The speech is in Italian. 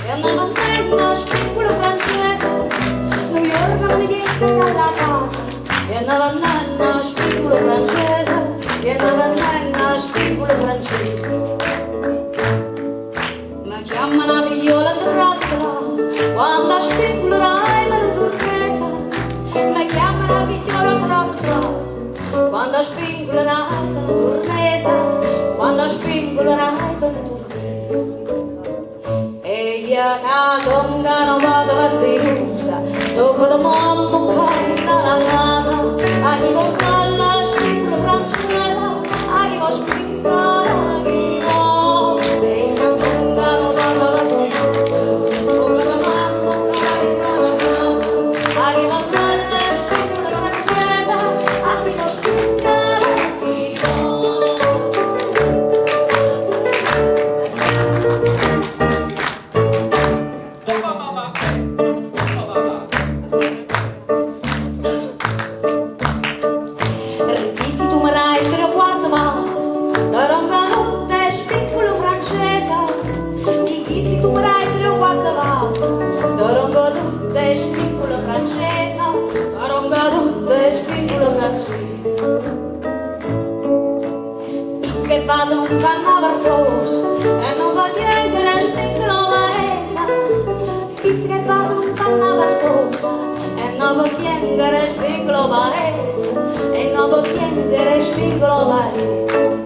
e andava nella spiccola francese, New York non gli dalla casa, e andava nella spiccola francese, e andava nella spiccola francese. Mi chiama una figliola tras tras, quando spingolerai me lo turchese, mi chiama una figliola tras tras, quando spingolerai me lo turchese, quando spingolerai me lo turchese. E io caso non vado a ziusa, sopra da mamma canta la casa, a chi compra la spingola francese, a chi va spingola, a chi va, e io caso non vado a ziusa, sopra da mamma canta la casa, a chi compra la spingola francese, a chi va spingola, a chi va. Spiccola francese, paronga tutte spiccola francese. Pizzi che vaso non fanno vartoso e non voglio chiedere spiccola paese. Pizzi che vaso non fanno vartoso e non voglio chiedere spiccola paese. E non voglio chiedere spiccola paese.